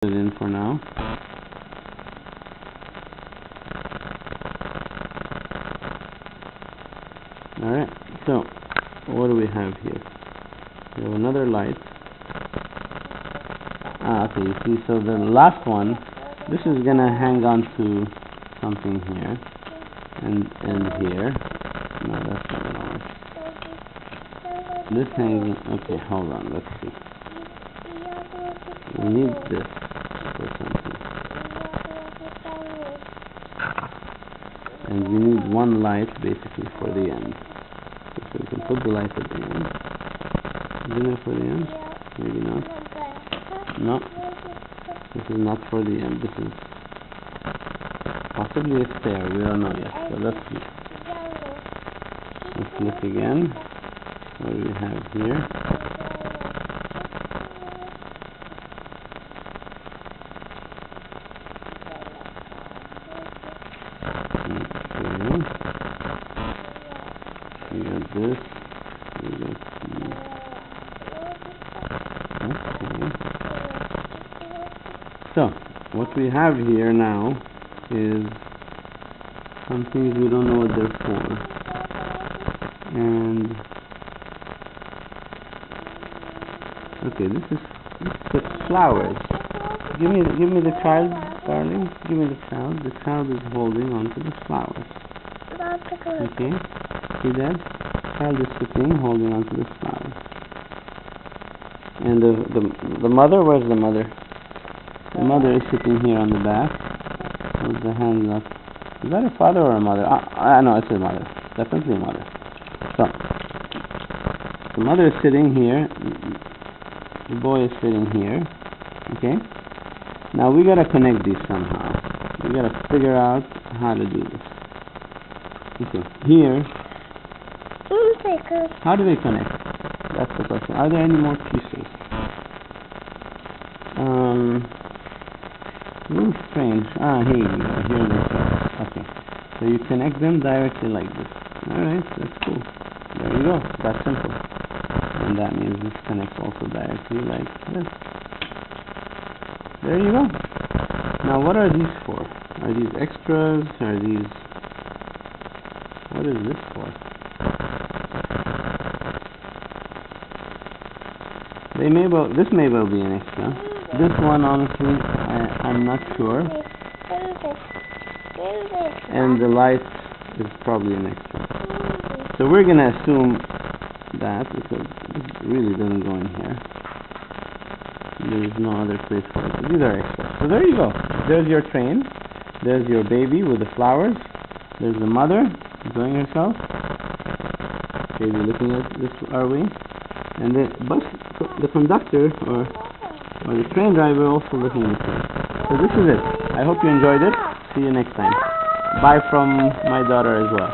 It in for now. Alright, so what do we have here? We have another light. Okay, you see, so the last one, this is gonna hang on to something here and here. No, that's not gonna work. This hangs, okay, hold on, let's see. We need this for something. And we need one light basically for the end. So we can put the light at the end. Isn't it for the end? Maybe not. No. This is not for the end. This is possibly a stair. We don't know yet. So let's see. Let's look again. What do we have here? We got this. We got okay. So what we have here now is some things we don't know what they're for. And okay, this is flowers. Give me the child, darling. Give me the child. The child is holding onto the flowers. Okay. See that? Child is sitting, holding onto the flowers. And the mother, where's the mother? The mother is sitting here on the back with the hands up. Is that a father or a mother? No, it's a mother. Definitely a mother. So, the mother is sitting here. The boy is sitting here. Okay? Now we gotta connect these somehow. We gotta figure out how to do this. Okay, here. How do they connect? That's the question. Are there any more pieces? Really strange. Here you go. Here they are. Okay. So you connect them directly like this. Alright, that's cool. There you go. That's simple. And that means this connects also directly like this. There you go. Now what are these for? Are these extras? Are these... What is this for? This may well be an extra. This one, honestly, I'm not sure. And the light is probably an extra. So we're gonna assume that because it really doesn't go in here. There's no other place for it. These are extras. So there you go. There's your train. There's your baby with the flowers. There's the mother enjoying herself. Okay, we're looking at this, are we? And the bus, the conductor or the train driver also looking at this. So this is it. I hope you enjoyed it. See you next time. Bye from my daughter as well.